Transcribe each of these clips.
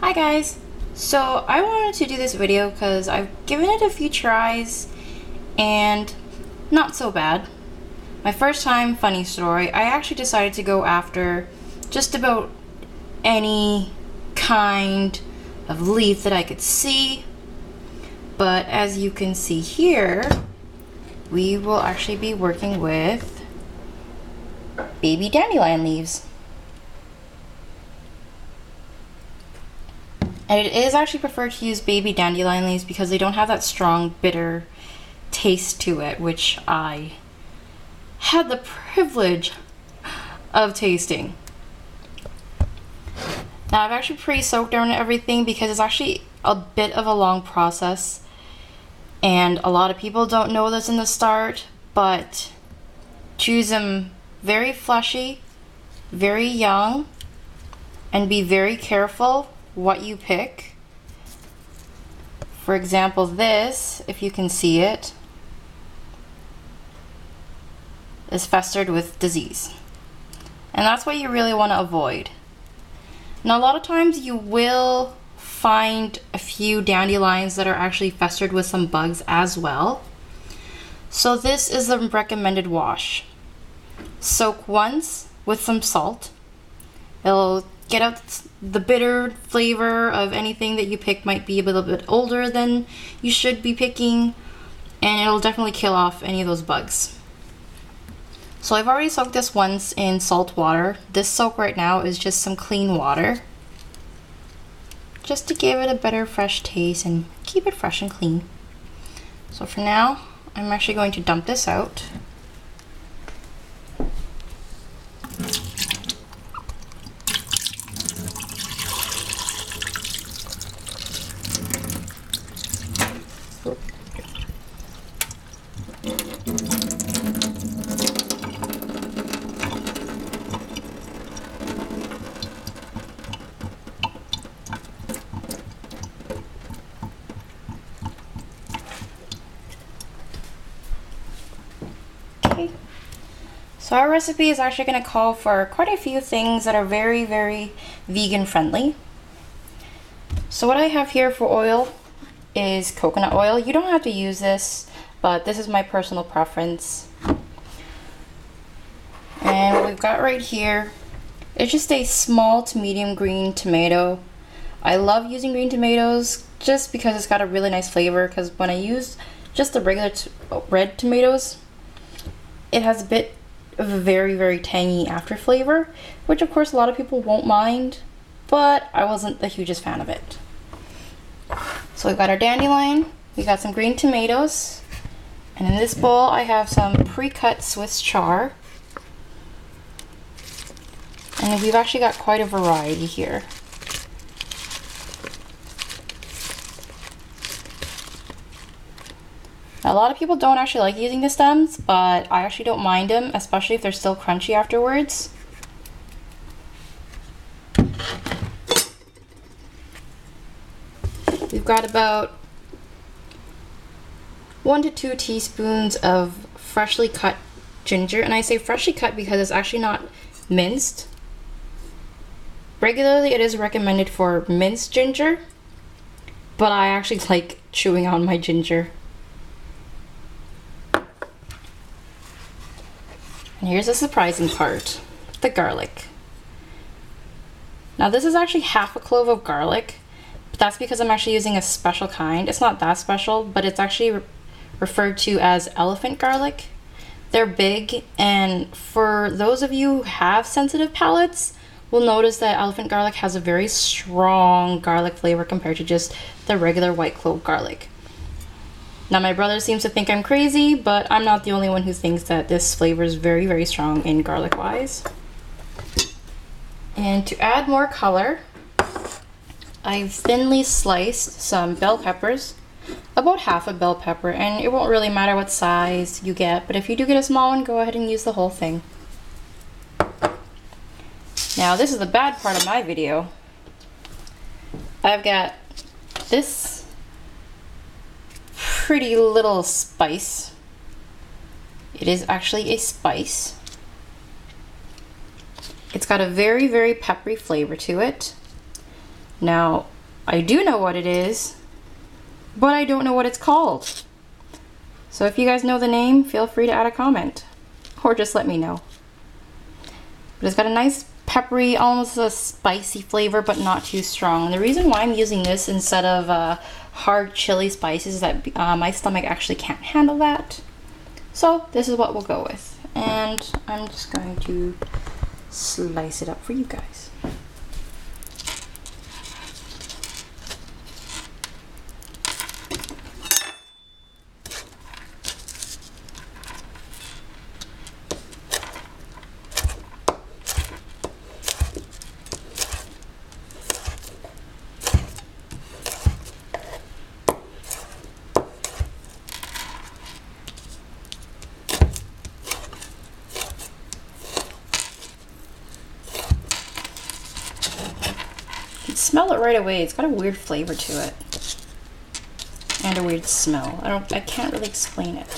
Hi guys! So I wanted to do this video because I've given it a few tries and not so bad. My first time, funny story, I actually decided to go after just about any kind of leaf that I could see. But as you can see here, we will actually be working with baby dandelion leaves. And it is actually preferred to use baby dandelion leaves because they don't have that strong bitter taste to it, which I had the privilege of tasting. Now I've actually pre-soaked down everything because it's actually a bit of a long process and a lot of people don't know this in the start, but choose them very fleshy, very young, and be very careful what you pick. For example, this, if you can see it, is festered with disease. And that's what you really want to avoid. Now a lot of times you will find a few dandelions that are actually festered with some bugs as well. So this is the recommended wash. Soak once with some salt. It'll get out the bitter flavor of anything that you pick might be a little bit older than you should be picking, and it'll definitely kill off any of those bugs. So I've already soaked this once in salt water. This soak right now is just some clean water, just to give it a better fresh taste and keep it fresh and clean. So for now, I'm actually going to dump this out. Okay, so our recipe is actually going to call for quite a few things that are very, very vegan friendly. So what I have here for oil is coconut oil. You don't have to use this, but this is my personal preference. And what we've got right here is just a small to medium green tomato. I love using green tomatoes just because it's got a really nice flavor, because when I use just the regular red tomatoes, it has a bit of a very, very tangy after flavor, which of course a lot of people won't mind, but I wasn't the hugest fan of it. So we've got our dandelion, we got some green tomatoes, and in this bowl I have some pre-cut Swiss chard. And we've actually got quite a variety here. Now, a lot of people don't actually like using the stems, but I actually don't mind them, especially if they're still crunchy afterwards. We've got about 1 to 2 teaspoons of freshly cut ginger, and I say freshly cut because it's actually not minced. Regularly it is recommended for minced ginger, but I actually like chewing on my ginger. And here's the surprising part, the garlic. Now this is actually half a clove of garlic, but that's because I'm actually using a special kind. It's not that special, but it's actually referred to as elephant garlic. They're big, and for those of you who have sensitive palates, will notice that elephant garlic has a very strong garlic flavor compared to just the regular white clove garlic. Now my brother seems to think I'm crazy, but I'm not the only one who thinks that this flavor is very, very strong in garlic wise. And to add more color, I've thinly sliced some bell peppers, about half a bell pepper, and it won't really matter what size you get, but if you do get a small one, go ahead and use the whole thing. Now this is the bad part of my video. I've got this pretty little spice. It is actually a spice. It's got a very, very peppery flavor to it. Now, I do know what it is, but I don't know what it's called. So if you guys know the name, feel free to add a comment or just let me know. But it's got a nice peppery, almost a spicy flavor, but not too strong. And the reason why I'm using this instead of hard chili spices is that my stomach actually can't handle that. So this is what we'll go with. And I'm just going to slice it up for you guys. Smell it right away. It's got a weird flavor to it and a weird smell. I can't really explain it.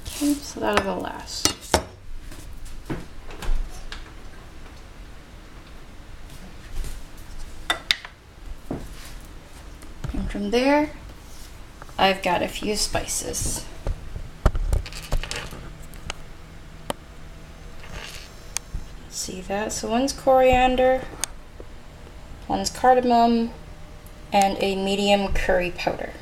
Okay, so that'll go last. From there, I've got a few spices. See that? So one's coriander, one's cardamom, and a medium curry powder.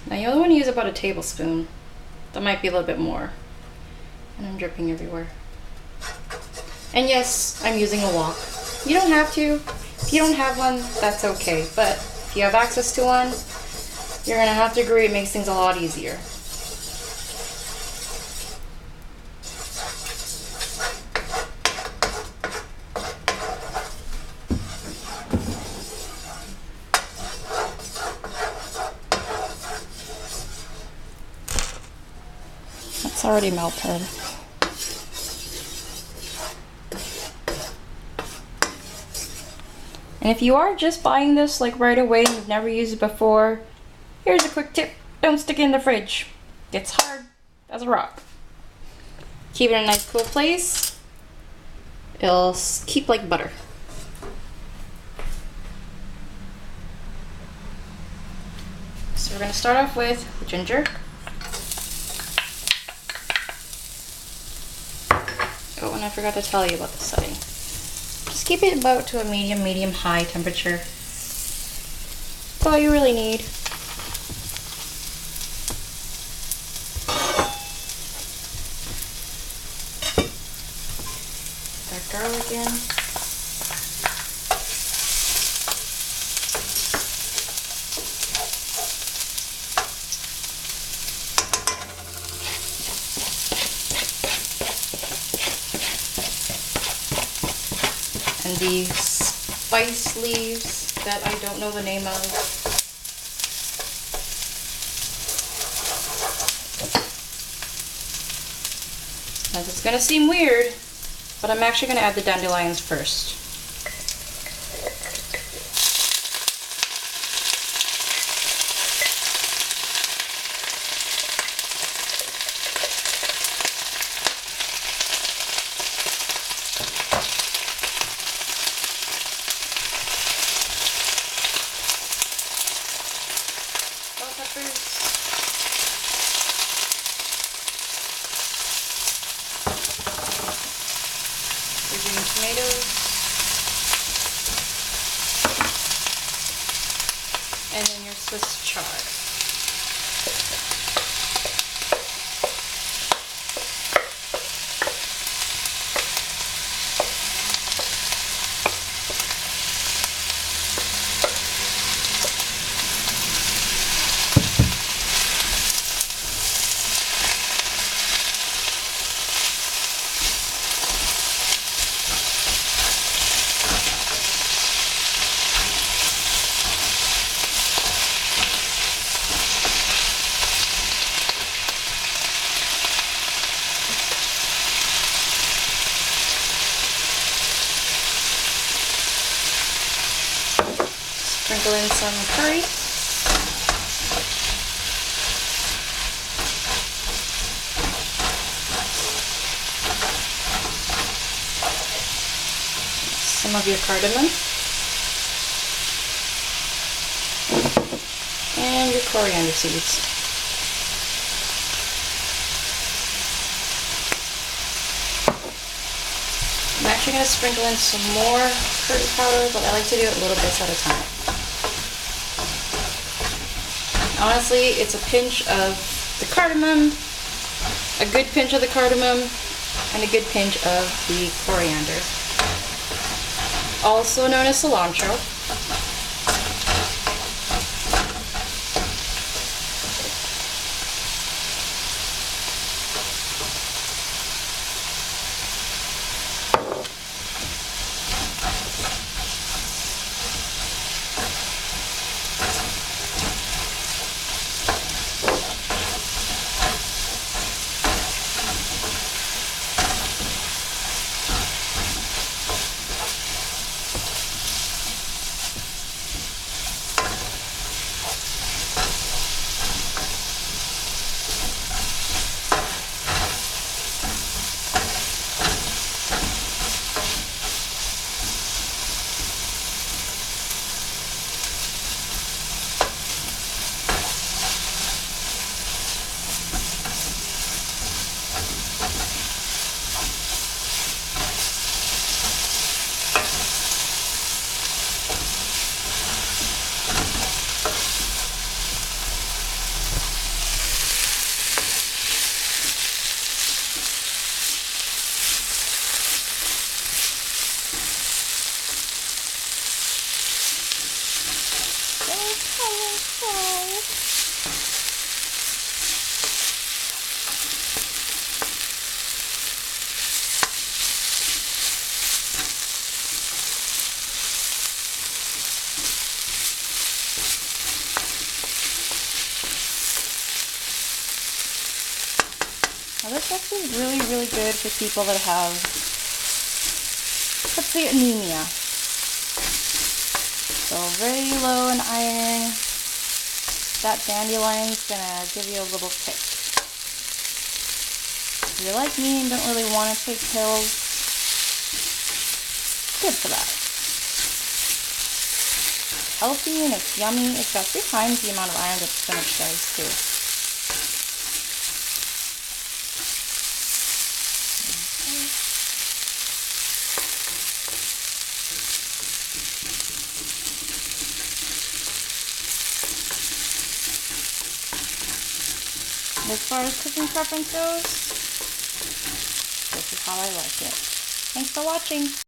Now you only want to use about a tablespoon. That might be a little bit more. And I'm dripping everywhere. And yes, I'm using a wok. You don't have to. If you don't have one, that's okay. But if you have access to one, you're going to have to agree it makes things a lot easier. It's already melted. And if you are just buying this like right away and you've never used it before, here's a quick tip. Don't stick it in the fridge. It's hard as a rock. Keep it in a nice cool place. It'll keep like butter. So we're going to start off with the ginger. Oh, and I forgot to tell you about the setting. Just keep it about to a medium-high temperature. That's all you really need. Dark garlic in. And these spice leaves that I don't know the name of. Now this is going to seem weird, but I'm actually going to add the dandelions first. Your green tomatoes, and then your Swiss chard. sprinkle in some curry. Some of your cardamom. And your coriander seeds. I'm actually going to sprinkle in some more curry powder, but I like to do it little bits at a time. Honestly, it's a pinch of the cardamom, a good pinch of the cardamom, and a good pinch of the coriander, also known as cilantro. Now this recipe is really, really good for people that have, let's say, anemia. So very low in iron. That dandelion's gonna give you a little kick. If you're like me and don't really want to take pills, good for that. It's healthy and it's yummy. It's got 3 times the amount of iron that spinach does too. As far as cooking preference goes, this is how I like it. Thanks for watching.